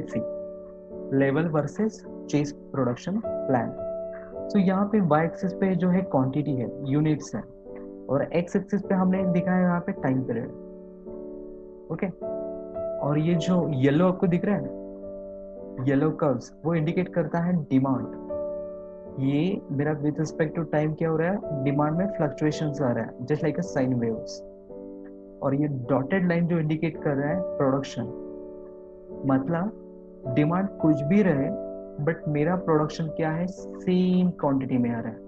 Let's see level versus chase production plan. तो यहाँ पे वाई एक्सिस पे जो है क्वांटिटी है, यूनिट्स है, और एक्स एक्सिस पे हमने दिखाया यहाँ पे टाइम पीरियड। ओके, और ये जो येलो आपको दिख रहा है ना, येलो कर्व्स, वो इंडिकेट करता है डिमांड। ये मेरा विद रिस्पेक्ट टू टाइम क्या हो रहा है, डिमांड में फ्लक्चुएशंस आ रहा है just like a sine waves. और ये डॉटेड लाइन जो इंडिकेट कर रहा है प्रोडक्शन, मतलब डिमांड कुछ भी रहे बट मेरा प्रोडक्शन क्या है, सेम क्वांटिटी में आ रहा है।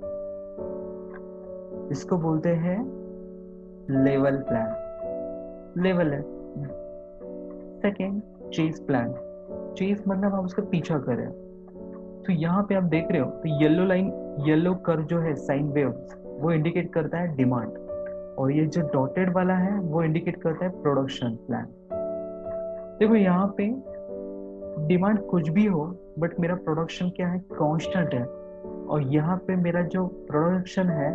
इसको बोलते हैं लेवल प्लान, लेवल है। Second, chase plan. चेस मतलब आप उसका पीछा कर रहे हो। तो यहाँ पे आप देख रहे हो तो येलो लाइन, येलो कर्व जो है साइन वेव्स, वो इंडिकेट करता है डिमांड, और ये जो डॉटेड वाला है वो इंडिकेट करता है प्रोडक्शन प्लान। देखो यहाँ पे डिमांड कुछ भी हो बट मेरा प्रोडक्शन क्या है, कांस्टेंट है। और यहाँ पे मेरा जो प्रोडक्शन है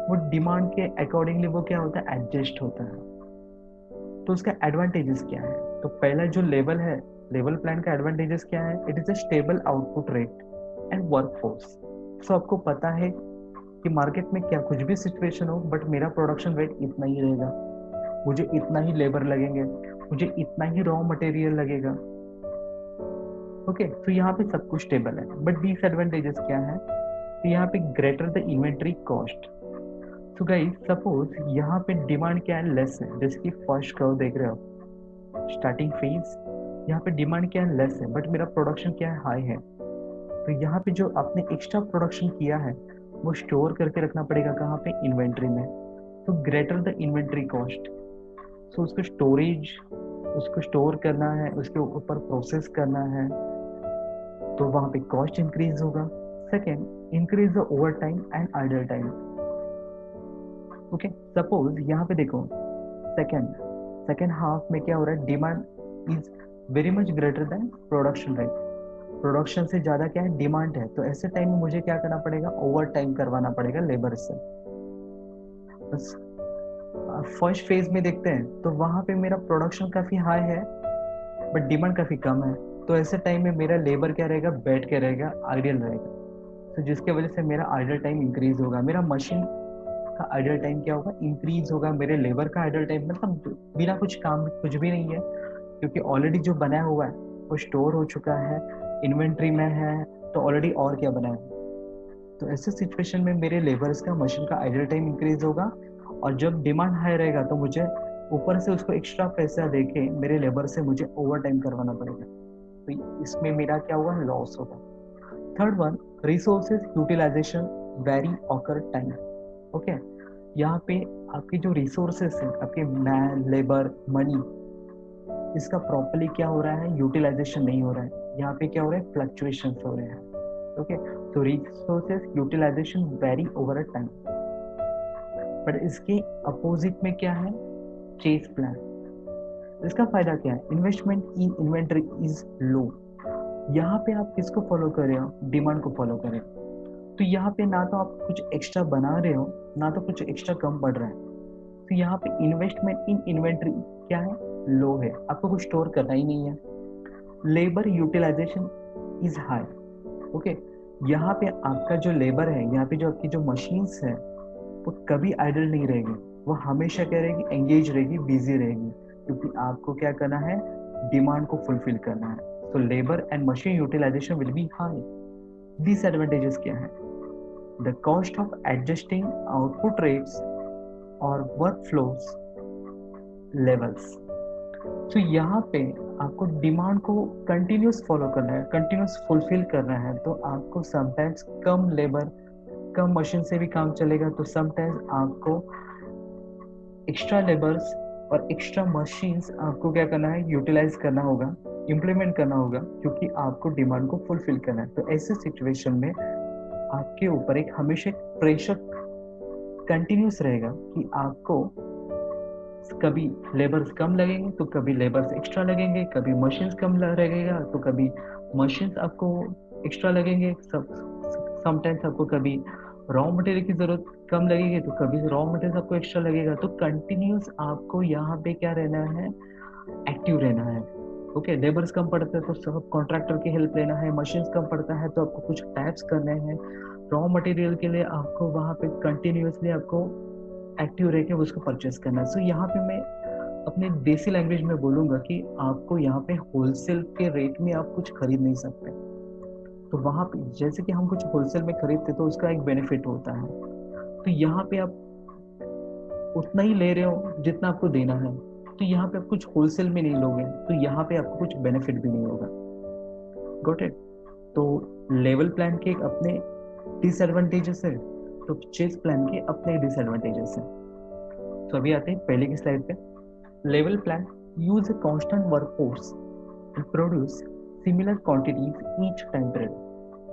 वो डिमांड के अकॉर्डिंगली वो क्या होता है, एडजस्ट होता है। तो उसका एडवांटेजेस क्या है, तो पहला जो लेवल है, लेवल प्लान का एडवांटेजेस क्या है, it is a stable output rate and workforce. So आपको पता है कि मार्केट में क्या कुछ भी सिचुएशन हो बट मेरा प्रोडक्शन रेट इतना ही रहेगा, मुझे इतना ही लेबर लगेंगे, मुझे इतना ही रॉ मटेरियल लगेगा। ओके, तो यहाँ पे सब कुछ स्टेबल है। बट डिसएडवांटेजेस क्या है, तो यहाँ पे ग्रेटर द इन्वेंट्री कॉस्ट। तो गाइस सपोज यहाँ पे डिमांड क्या है, लेस है, जैसे कि फर्स्ट कर्व देख रहे हो, स्टार्टिंग फेज, यहाँ पे डिमांड क्या है, लेस है, बट मेरा प्रोडक्शन क्या है, हाई है। तो यहाँ पे जो आपने एक्स्ट्रा प्रोडक्शन किया है वो स्टोर करके रखना पड़ेगा, कहाँ पे, इन्वेंट्री में। तो ग्रेटर द इन्वेंट्री कॉस्ट, सो उसको स्टोरेज, उसको स्टोर करना है, उसके ऊपर प्रोसेस करना है, तो वहाँ पे कॉस्ट इंक्रीज होगा। Second, increase the over time and idle time. Okay, suppose यहाँ पे देखो, सेकेंड सेकेंड हाफ में क्या हो रहा है, demand is very much greater than production rate. Production से ज्यादा क्या है, डिमांड है। तो ऐसे टाइम में मुझे क्या करना पड़ेगा, ओवर टाइम करवाना पड़ेगा लेबर से। बस फर्स्ट फेज में देखते हैं तो वहां पे मेरा प्रोडक्शन काफी हाई है बट डिमांड काफी कम है। तो ऐसे टाइम में मेरा लेबर क्या रहेगा, बैठ के रहेगा, आइडियल रहेगा। तो जिसके वजह से मेरा आइडल टाइम इंक्रीज होगा, मेरा मशीन का आइडल टाइम क्या होगा, इंक्रीज होगा। मेरे लेबर का आइडल टाइम मतलब बिना कुछ काम कुछ भी नहीं है, क्योंकि ऑलरेडी जो बनाया हुआ है वो स्टोर हो चुका है, इन्वेंट्री में है, तो ऑलरेडी और क्या बना है। तो ऐसे सिचुएशन में मेरे लेबर्स का, मशीन का आइडल टाइम इंक्रीज होगा, और जब डिमांड हाई रहेगा तो मुझे ऊपर से उसको एक्स्ट्रा पैसा देके मेरे लेबर से मुझे ओवर टाइम करवाना पड़ेगा। तो इसमें मेरा क्या हुआ, लॉस होगा। Third one, resources utilisation vary over time. Okay, यहाँ पे आपके जो रिसोर्सेस है, आपके मैन, लेबर, मनी, इसका प्रॉपरली क्या हो रहा है, यूटिलाइजेशन नहीं हो रहा है। यहाँ पे क्या हो रहा है, फ्लक्चुएशन हो रहे हैं। ओके, तो resources utilisation vary over a time. But इसके अपोजिट में क्या है, चेस प्लान। इसका फायदा क्या है, investment in inventory is low. यहाँ पे आप किसको फॉलो कर रहे हो, डिमांड को फॉलो कर रहे हो। तो यहाँ पे ना तो आप कुछ एक्स्ट्रा बना रहे हो, ना तो कुछ एक्स्ट्रा कम पड़ रहा है। तो यहाँ पे इन्वेस्टमेंट इन इन्वेंटरी क्या है, लो है, आपको कुछ स्टोर करना ही नहीं है। Labour utilisation is high. Okay, यहाँ पे आपका जो लेबर है, यहाँ पे जो आपकी जो मशीन्स है, वो कभी आइडल नहीं रहेगी, वो हमेशा क्या रहेगी, एंगेज रहेगी, बिजी रहेगी, क्योंकि आपको क्या करना है, डिमांड को फुलफिल करना है। तो labour and machine utilisation will be high. Disadvantages क्या है, the cost of adjusting output rates और वर्क फ्लोज लेवल्स। तो यहाँ पे आपको डिमांड को कंटिन्यूस फॉलो करना है, कंटिन्यूस फुलफिल करना है। तो आपको समटाइम्स कम लेबर, कम मशीन से भी काम चलेगा, तो समटाइम्स आपको एक्स्ट्रा लेबर्स और एक्स्ट्रा मशीन्स आपको क्या करना है, यूटिलाइज करना होगा, इम्प्लीमेंट करना होगा, क्योंकि आपको डिमांड को फुलफिल करना है। तो ऐसे सिचुएशन में आपके ऊपर एक हमेशा प्रेशर कंटिन्यूस रहेगा कि आपको कभी लेबर्स कम लगेंगे तो कभी लेबर्स एक्स्ट्रा लगेंगे, कभी मशीन्स कम लगेगा तो कभी मशीन्स आपको एक्स्ट्रा लगेंगे। समटाइम्स आपको कभी रॉ मटेरियल की जरूरत कम लगेगी तो कभी रॉ मटेरियल आपको एक्स्ट्रा लगेगा। तो कंटिन्यूस आपको यहाँ पे क्या रहना है, एक्टिव रहना है। ओके, लेबर्स कम पड़ते हैं तो सब कॉन्ट्रैक्टर की हेल्प लेना है, मशीन्स कम पड़ता है तो आपको कुछ टैप्स करने हैं, रॉ मटेरियल के लिए आपको वहाँ पे कंटिन्यूअसली आपको एक्टिव रह के उसको परचेस करना है। सो यहाँ पे मैं अपने देसी लैंग्वेज में बोलूँगा कि आपको यहाँ पे होलसेल के रेट में आप कुछ खरीद नहीं सकते। तो वहाँ पे जैसे कि हम कुछ होलसेल में खरीदते तो उसका एक बेनिफिट होता है, तो यहाँ पे आप उतना ही ले रहे हो जितना आपको देना है, तो यहाँ पे आप कुछ होलसेल में नहीं लोगे तो यहाँ पे आपको कुछ बेनिफिट भी नहीं होगा। Got it? तो लेवल प्लान के अपने डिसएडवांटेजेस है, तो चेस प्लान के अपने डिसएडवांटेजेस है। तो अभी आते हैं पहले की स्लाइड पे। Level plan use a constant workforce and produce similar quantities each time period.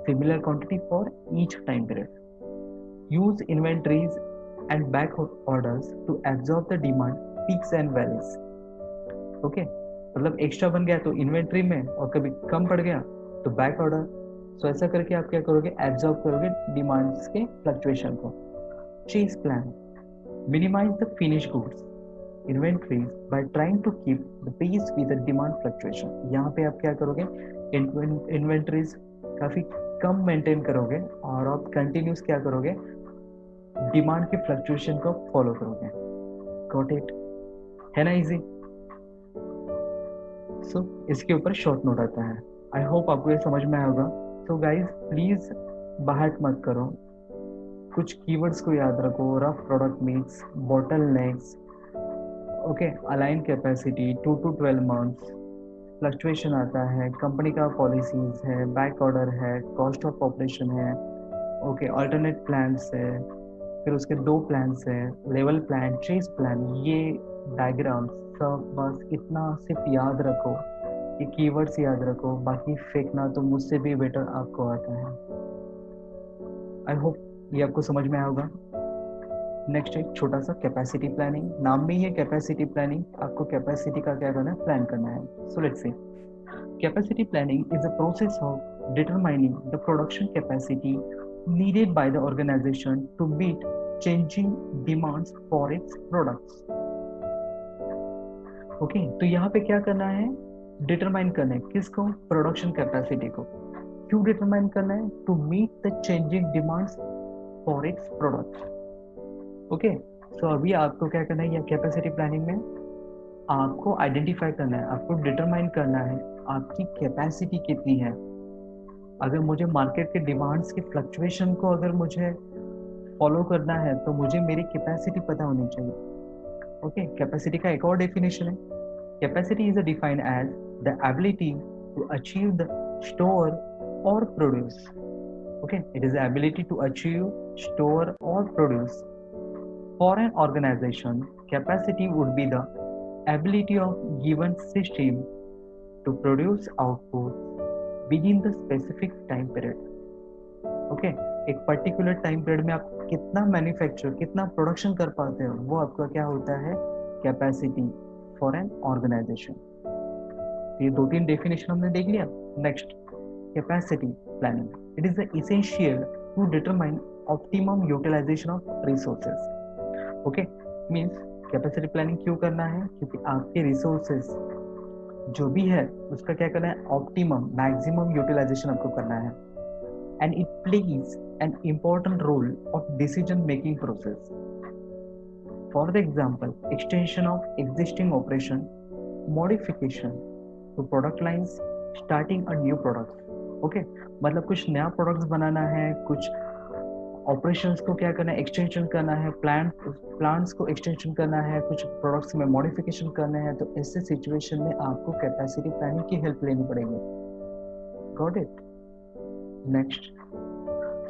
Similar quantity for each time period. Use inventories and back orders to absorb the demand peaks and valleys. Okay? मतलब extra बन गया तो inventory में और कभी कम पड़ गया तो बैक ऑर्डर। सो ऐसा करके आप क्या करोगे, एब्जॉर्ब करोगे डिमांड्स के फ्लक्चुएशन को। Chase plan minimise the finish goods inventories by trying to keep the pace with the demand fluctuation. यहाँ पे आप क्या करोगे, इन्वेंट्रीज काफी कम मेंटेन करोगे और आप कंटिन्यूस क्या करोगे, डिमांड के फ्लक्चुएशन को फॉलो करोगे। Got it? है ना इजी? सो इसके ऊपर शॉर्ट नोट आता है। आई होप आपको ये समझ में आया होगा। सो गाइज प्लीज बाहट मत करो, कुछ कीवर्ड्स को याद रखो, rough product mix, bottle next, okay, align capacity 2 to 12 months, fluctuation आता है, कंपनी का पॉलिसीज है, बैक ऑर्डर है, कॉस्ट ऑफ ऑपरेशन है, ओके, अल्टरनेट प्लान्स है, फिर उसके 2 प्लान्स है, लेवल प्लान, चेस प्लान। ये डायग्राम सब बस इतना सिर्फ याद रखो, ये कीवर्ड्स याद रखो, बाकी फेंकना तो मुझसे भी बेटर आपको आता है। आई होप ये आपको समझ में आया होगा। नेक्स्ट एक छोटा सा कैपेसिटी प्लानिंग, नाम में ही है कैपेसिटी प्लानिंग, आपको कैपेसिटी का क्या करना है, प्लान करना है। So let's see, capacity planning is a process of determining the production capacity needed by the organization to meet changing demands for its products. Okay, तो यहाँ पे क्या करना है, डिटरमाइन करना है किसको, प्रोडक्शन कैपेसिटी को। क्यों डिटरमाइन करना है, to meet the changing demands for its product. Okay, so अभी आपको क्या करना है, या कैपेसिटी प्लानिंग में आपको आइडेंटिफाई करना है, आपको डिटरमाइन करना है आपकी कैपेसिटी कितनी है। अगर मुझे मार्केट के डिमांड्स के फ्लक्चुएशन को अगर मुझे फॉलो करना है तो मुझे मेरी कैपेसिटी पता होनी चाहिए। ओके, कैपेसिटी का एक और डेफिनेशन है, capacity is defined as the ability to achieve the store और produce. Okay, it is the ability to achieve store और produce. For an organization capacity would be the ability of given system to produce output within the specific time period. Okay, एक particular time period में आप कितना manufacture, कितना production कर पाते हो, वो आपका क्या होता है, कैपेसिटी फॉर एन ऑर्गेनाइजेशन। ये 2-3 डेफिनेशन हमने देख लिया। Next, capacity planning, it is essential to determine optimum utilisation of resources. Okay, means capacity planning क्यों करना है, क्योंकि आपके रिसोर्सेज जो भी है उसका क्या करना है, ऑप्टिमम मैक्सिमम यूटिलाइजेशन आपको करना है। And it plays an important role of decision making process. For the example, extension of existing operation, modification to product lines, starting a new product. Okay, मतलब कुछ नया प्रोडक्ट्स बनाना है, कुछ ऑपरेशंस को क्या करना है, एक्सटेंशन करना है, प्लांट्स को एक्सटेंशन करना है, कुछ प्रोडक्ट्स में मॉडिफिकेशन करना है, तो ऐसे सिचुएशन में आपको कैपेसिटी प्लानिंग की हेल्प लेनी पड़ेगी। Got it? Next,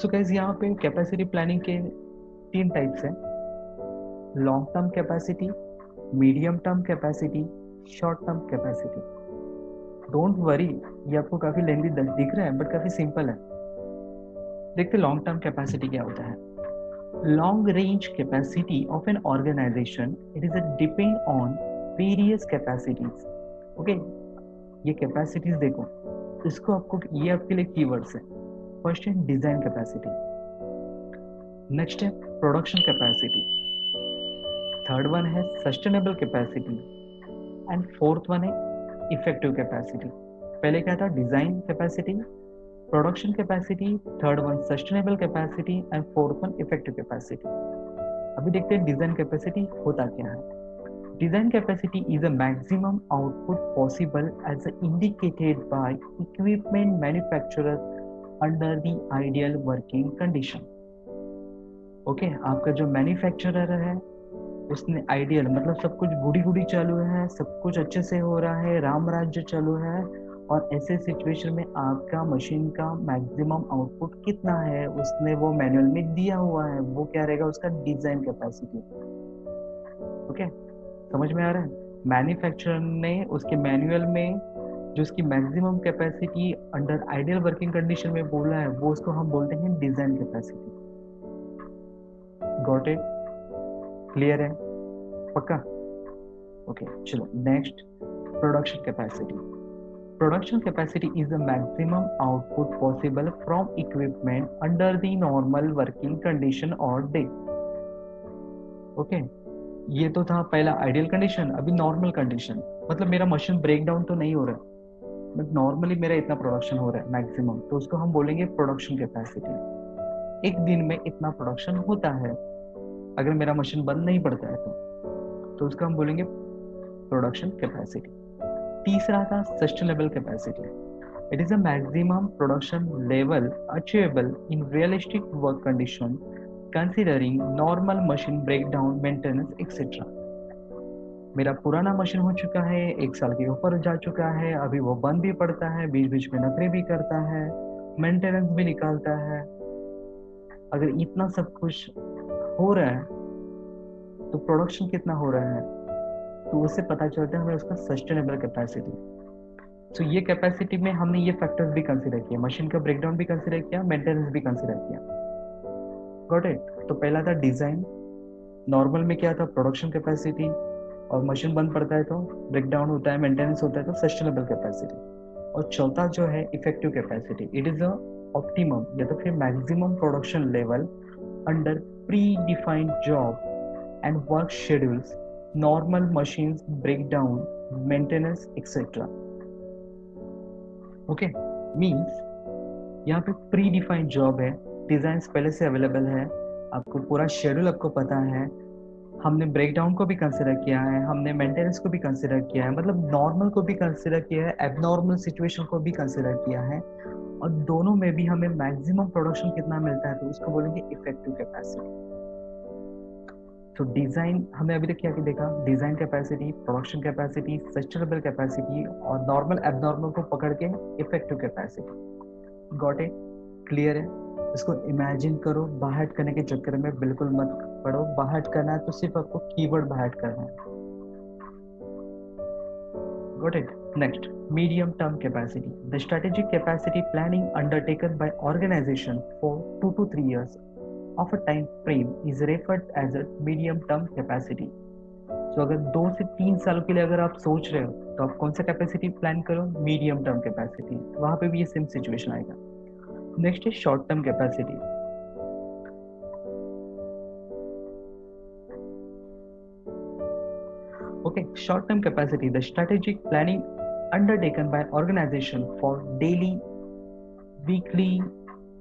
so guys यहाँ पे कैपेसिटी प्लानिंग के 3 टाइप्स हैं, long term capacity, medium term capacity, short term capacity. Don't worry, ये आपको काफी लेंथी दिख रहा है बट काफी सिंपल है। देखते लॉन्ग टर्म कैपेसिटी क्या होता है। Long range capacity of an organization, it is a depend on various capacities. Okay, ये capacities देखो, इसको आपको, ये आपके लिए keywords है। फर्स्ट है डिजाइन कैपेसिटी, नेक्स्ट है प्रोडक्शन कैपेसिटी, थर्ड वन है sustainable capacity, and fourth one है इफेक्टिव कैपेसिटी। पहले क्या था? Design capacity, production capacity, third one sustainable capacity and fourth one effective capacity. अभी देखते हैं डिजाइन कैपेसिटी होता क्या है। Design capacity is a maximum output possible as indicated by equipment manufacturer under the ideal working condition. Okay आपका जो manufacturer है उसने आइडियल मतलब सब कुछ गुड़ी गुड़ी चालू है, सब कुछ अच्छे से हो रहा है, राम राज्य चालू है, और ऐसे सिचुएशन में आपका मशीन का मैक्सिमम आउटपुट कितना है उसने वो मैनुअल में दिया हुआ है, वो क्या रहेगा? उसका डिजाइन कैपेसिटी। ओके समझ में आ रहा है? मैन्युफैक्चरर ने उसके मैनुअल में जो उसकी maximum capacity under ideal working condition में बोला है वो उसको हम बोलते हैं design capacity. Got it? Clear है? पक्का? ओके चलो next, production capacity. Production capacity is the maximum output possible from equipment under the normal working condition और डे। ओके ये तो था पहला आइडियल कंडीशन, अभी नॉर्मल कंडीशन मतलब मेरा मशीन ब्रेक डाउन तो नहीं हो रहा है, बट नॉर्मली मेरा इतना प्रोडक्शन हो रहा है मैक्सिमम, तो उसको हम बोलेंगे प्रोडक्शन कैपेसिटी। एक दिन में इतना प्रोडक्शन होता है अगर मेरा मशीन बंद नहीं पड़ता है तो उसको हम बोलेंगे प्रोडक्शन कैपेसिटी। तीसरा था sustainable capacity. It is a maximum production level achievable in realistic work condition considering normal machine breakdown maintenance etcetera. मेरा पुराना मशीन हो चुका है, 1 साल के ऊपर जा चुका है, अभी वो बंद भी पड़ता है, बीच बीच में नखरे भी करता है, मेंटेनेंस भी निकालता है। अगर इतना सब कुछ हो रहा है तो प्रोडक्शन कितना हो रहा है, तो उससे पता चलता है हमें उसका सस्टेनेबल कैपेसिटी। तो ये कैपेसिटी में हमने ये फैक्टर्स भी कंसिडर किया, मशीन का ब्रेकडाउन भी कंसिडर किया, मेंटेनेंस भी कंसिडर किया। Got it? तो पहला था डिजाइन, नॉर्मल में क्या था? प्रोडक्शन कैपेसिटी, और मशीन बंद पड़ता है तो ब्रेकडाउन होता है, मेंटेनेंस होता है तो सस्टेनेबल कैपेसिटी। और चौथा जो है effective capacity. It is a optimum या तो फिर maximum production level under pre defined job and work schedules, normal machines breakdown, maintenance etcetera. Okay means यहाँ पे प्री डिफाइंड जॉब है, डिजाइन पहले से अवेलेबल है, आपको पूरा शेड्यूल आपको पता है, हमने ब्रेकडाउन को भी कंसिडर किया है, हमने मेंटेनेंस को भी कंसिडर किया है, मतलब नॉर्मल को भी कंसिडर किया है, एबनॉर्मल सिचुएशन को भी कंसिडर किया है, और दोनों में भी हमें मैक्सिमम प्रोडक्शन कितना मिलता है तो उसको बोलेंगे इफेक्टिव कैपेसिटी। तो डिजाइन हमने अभी तक क्या देखा? Design capacity, production capacity, sustainable capacity, और नॉर्मल एबनॉर्मल को पकड़ के effective capacity. Got it? Clear है? इसको इमेजिन करो, बाहर करने के चक्कर में बिल्कुल मत पड़ो। बाहर करना है तो सिर्फ आपको कीवर्ड बाहर करना है। Got it? Next, medium term capacity. The strategic capacity planning undertaken by organisation for 2 to 3 years of a time frame is referred as a medium term capacity. तो अगर 2 से 3 साल के लिए अगर आप सोच रहे हो तो आप कौन सा कैपेसिटी प्लान करो? Medium term capacity. वहां पे भी ये सेम सिचुएशन आएगा। नेक्स्ट है short term capacity. Okay, short-term capacity, the strategic planning undertaken by organization for daily, weekly,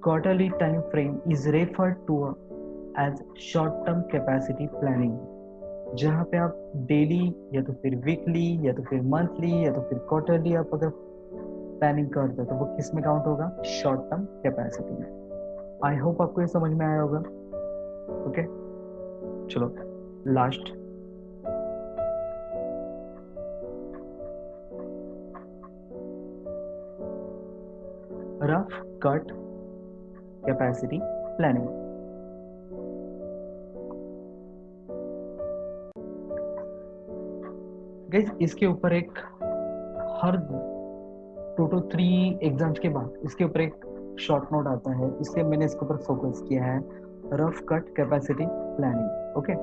quarterly time frame is referred to as short-term capacity planning. जहाँ पे आप daily या तो फिर वीकली या तो फिर मंथली या तो फिर क्वार्टरली आप अगर प्लानिंग करते हो तो वो किस में काउंट होगा? शॉर्ट टर्म कैपेसिटी में। आई होप आपको ये समझ में आया होगा। ओके चलो last, rough cut capacity planning. Guys इसके ऊपर एक हर 2 to 3 एग्जाम्स के बाद इसके ऊपर एक शॉर्ट नोट आता है, इसलिए मैंने इसके ऊपर फोकस किया है, rough cut capacity planning. Okay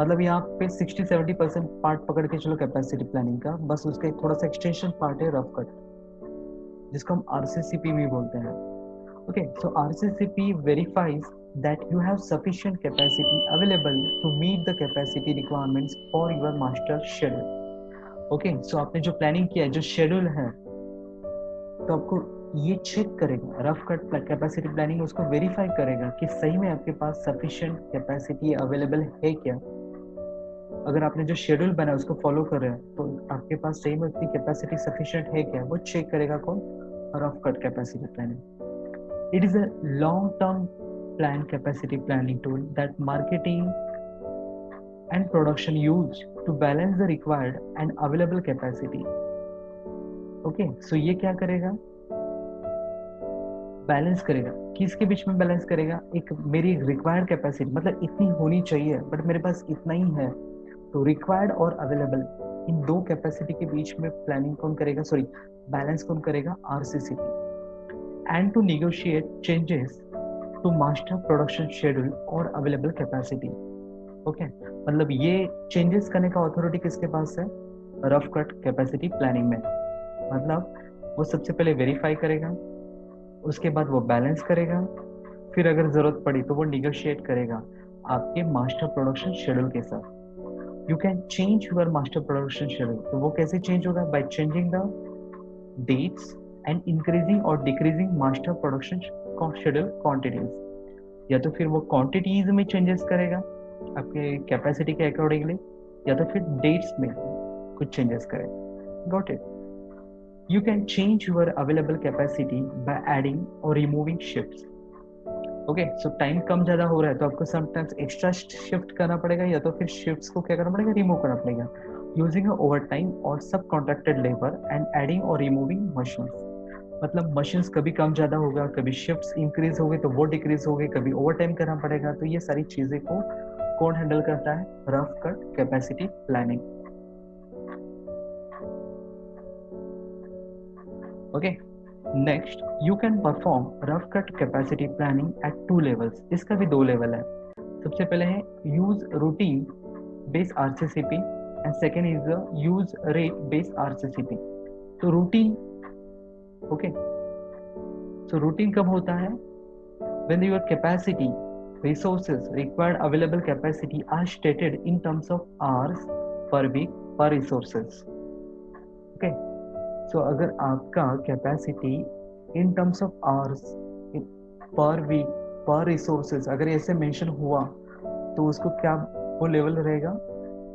मतलब यहाँ पे 60-70% पार्ट पकड़ के चलो कैपेसिटी प्लानिंग का, बस उसका एक थोड़ा सा एक्सटेंशन पार्ट है रफ कट, जिसको हम RCCP भी बोलते हैं। Okay so RCCP verifies that you have sufficient capacity available to meet the capacity requirements for your master schedule. Okay, so आपने जो प्लानिंग किया है, जो शेड्यूल है, तो आपको ये चेक करेगा, रफ कट कैपेसिटी प्लानिंग उसको वेरीफाई करेगा कि सही में आपके पास सफिशिएंट कैपेसिटी अवेलेबल है क्या। अगर आपने जो शेड्यूल बनाया उसको फॉलो कर रहे हैं तो आपके पास सही में उतनी कैपेसिटी सफिशिएंट है क्या, वो चेक करेगा कौन, rough cut capacity planning. It is a long term plan capacity planning tool that marketing and production used to balance the required and available capacity. Okay, so ये क्या करेगा, बैलेंस करेगा, किसके बीच में बैलेंस करेगा, एक मेरी रिक्वायर्ड कैपेसिटी मतलब इतनी होनी चाहिए बट मेरे पास इतना ही है, तो रिक्वायर्ड और अवेलेबल इन दो कैपेसिटी के बीच में प्लानिंग कौन करेगा, सॉरी बैलेंस कौन करेगा, RCCP. And to negotiate changes to master production schedule और अवेलेबल कैपेसिटी। ओके, मतलब ये चेंजेस करने का अथॉरिटी किसके पास है, रफ कट कैपेसिटी प्लानिंग में। मतलब वो सबसे पहले वेरीफाई करेगा, उसके बाद वो बैलेंस करेगा, फिर अगर जरूरत पड़ी तो वो निगोशिएट करेगा आपके मास्टर प्रोडक्शन शेड्यूल के साथ। You can change your master production schedule, तो वो कैसे चेंज होगा, by changing the dates and increasing और decreasing master production schedule quantities. या तो फिर वो क्वांटिटीज में चेंजेस करेगा आपके कैपेसिटी के अकॉर्डिंगली, या तो फिर डेट्स में कुछ चेंजेस करेगा। Got it. You can change your available capacity by adding or removing shifts. Okay, so time कम ज्यादा हो रहा है तो आपको समटाइम्स एक्स्ट्रा शिफ्ट करना पड़ेगा, या तो फिर शिफ्ट्स को क्या करना पड़ेगा, रिमूव करना पड़ेगा यूजिंग ओवर टाइम और सब कॉन्ट्रैक्टेड लेबर एंड एडिंग और रिमूविंग मशीन्स। मतलब मशीन्स कभी कम ज्यादा होगा, कभी शिफ्ट्स इंक्रीज हो गए तो वो डिक्रीज हो गए, कभी ओवर टाइम करना पड़ेगा, तो ये सारी चीजें को कौन हैंडल करता है, rough cut capacity planning. Okay, next you can perform rough cut capacity planning at 2 levels. इसका भी 2 लेवल है। सबसे पहले है use routine based RCCP and second is use rate based RCCP. तो रूटीन, ओके, सो रूटीन कब होता है, when your capacity, resources, required available capacity are stated in terms of hours per week per resources. Okay, so अगर आपका capacity in terms of hours per week per resources अगर ऐसे mention हुआ तो उसको क्या वो लेवल रहेगा,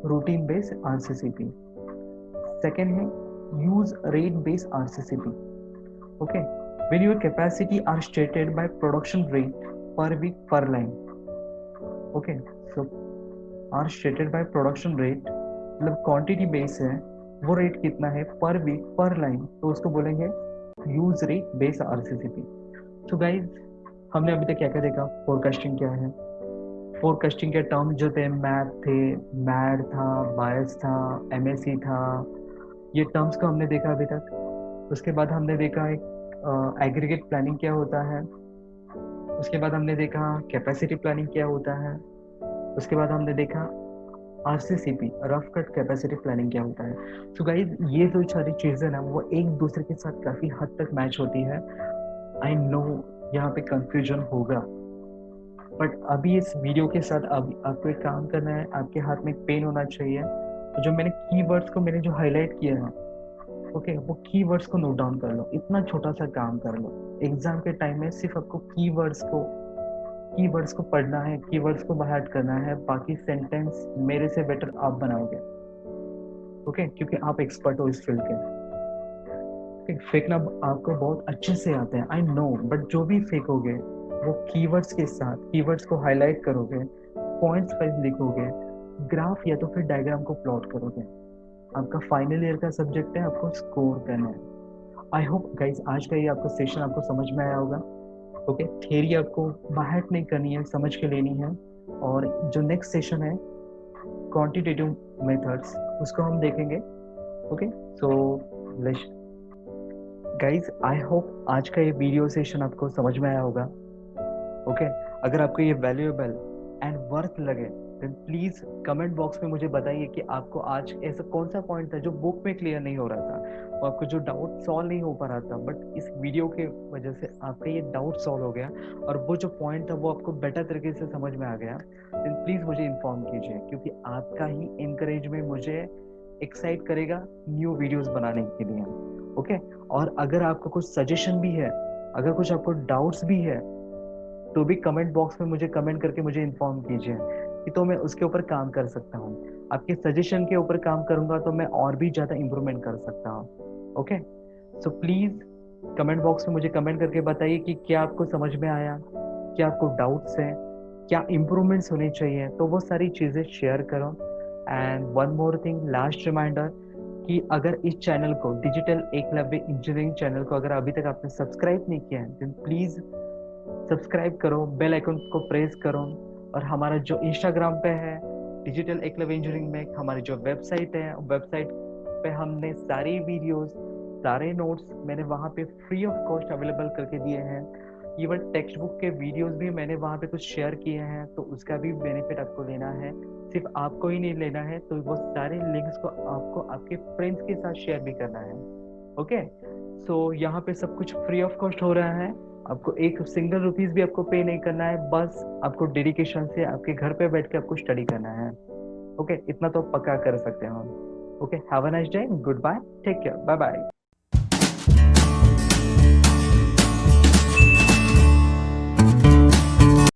रूटीन बेस्ड आरसीसीपी। सेकेंड है use rate based RCCP. Okay, when your capacity are stated by production rate per week per line. Okay, so are stated by production rate मतलब क्वांटिटी बेस है, वो rate कितना है पर week पर line, तो उसको बोलेंगे यूज रेट बेस आरसीसीपी। तो गाइज हमने अभी तक क्या क्या देखा, फोरकास्टिंग क्या है, फोरकास्टिंग के टर्म जो थे मैथ थे, मैड था, बायस था, एमएससी था, ये टर्म्स को हमने देखा अभी तक। उसके बाद हमने देखा एक एग्रीगेट प्लानिंग क्या होता है, उसके बाद हमने देखा कैपेसिटी प्लानिंग क्या होता है, उसके बाद हमने देखा आरसीसीपी रफ कट कैपेसिटी प्लानिंग क्या होता है। सो गाइज ये जो सारी चीजें ना वो एक दूसरे के साथ काफी हद तक मैच होती है। आई नो यहाँ पे कंफ्यूजन होगा, बट अभी इस वीडियो के साथ अब आपको एक काम करना है, आपके हाथ में एक पेन होना चाहिए, तो जो मैंने कीवर्ड्स को मैंने जो हाईलाइट किया है, ओके, वो कीवर्ड्स को नोट डाउन कर लो, इतना छोटा सा काम कर लो। एग्जाम के टाइम में सिर्फ आपको कीवर्ड्स को पढ़ना है, कीवर्ड्स को बाहर करना है, बाकी सेंटेंस मेरे से बेटर आप बनाओगे। ओके, क्योंकि आप एक्सपर्ट हो इस फील्ड के। फेंकना आपको बहुत अच्छे से आता है, आई नो, बट जो भी फेंकोगे वो कीवर्ड्स के साथ, कीवर्ड्स को हाईलाइट करोगे, पॉइंट्स वाइज लिखोगे, ग्राफ या तो फिर डायग्राम को प्लॉट करोगे। आपका फाइनल ईयर का सब्जेक्ट है, आपको स्कोर करना है। आई होप गाइज आज का ये आपका सेशन आपको समझ में आया होगा। ओके, थियरी आपको बाहर नहीं करनी है, समझ के लेनी है। और जो नेक्स्ट सेशन है क्वांटिटेटिव मेथड्स, उसको हम देखेंगे। Okay, so let's guys, I hope आज का ये वीडियो सेशन आपको समझ में आया होगा। ओके, अगर आपको ये वैल्यूएबल एंड वर्थ लगे देन प्लीज कमेंट बॉक्स में मुझे बताइए कि आपको आज ऐसा कौन सा पॉइंट था जो बुक में क्लियर नहीं हो रहा था, वो आपको जो डाउट सॉल्व नहीं हो पा रहा था, बट इस वीडियो के वजह से आपका ये डाउट सॉल्व हो गया और वो जो पॉइंट था वो आपको बेटर तरीके से समझ में आ गया, देन प्लीज मुझे इन्फॉर्म कीजिए, क्योंकि आपका ही इनकरेजमेंट मुझे एक्साइट करेगा न्यू वीडियोस बनाने के लिए। ओके, और अगर आपका कुछ सजेशन भी है, अगर कुछ आपको डाउट्स भी है, तो भी कमेंट बॉक्स में मुझे कमेंट करके मुझे इन्फॉर्म कीजिए कि तो मैं उसके ऊपर काम कर सकता हूँ। आपके सजेशन के ऊपर काम करूंगा तो मैं और भी ज़्यादा इम्प्रूवमेंट कर सकता हूँ। Okay, so please comment box में मुझे कमेंट करके बताइए कि क्या आपको समझ में आया, क्या आपको डाउट्स हैं, क्या इम्प्रूवमेंट्स होने चाहिए, तो वो सारी चीज़ें शेयर करो। And one more thing, last reminder, कि अगर इस चैनल को, डिजिटल एकलव्य इंजीनियरिंग चैनल को अगर अभी तक आपने सब्सक्राइब नहीं किया है, देन प्लीज़ सब्सक्राइब करो, बेल आइकन को प्रेस करो। और हमारा जो इंस्टाग्राम पे है डिजिटल एकलव्य इंजीनियरिंग में, हमारी जो वेबसाइट है, वेबसाइट पे हमने सारी वीडियोस, सारे नोट्स मैंने वहाँ पे फ्री ऑफ कॉस्ट अवेलेबल करके दिए हैं। इवन टेक्स्ट बुक के वीडियोस भी मैंने वहाँ पे कुछ शेयर किए हैं, तो उसका भी बेनिफिट आपको लेना है। सिर्फ आपको ही नहीं लेना है, तो वो सारे लिंक्स को आपको आपके फ्रेंड्स के साथ शेयर भी करना है। ओके, सो यहाँ पे सब कुछ फ्री ऑफ कॉस्ट हो रहा है। आपको एक सिंगल रुपीज भी आपको पे नहीं करना है, बस आपको डेडिकेशन से आपके घर पे बैठ के आपको स्टडी करना है। ओके, इतना तो पक्का कर सकते हैं हम। Okay, have a nice day, good bye, take care, bye bye.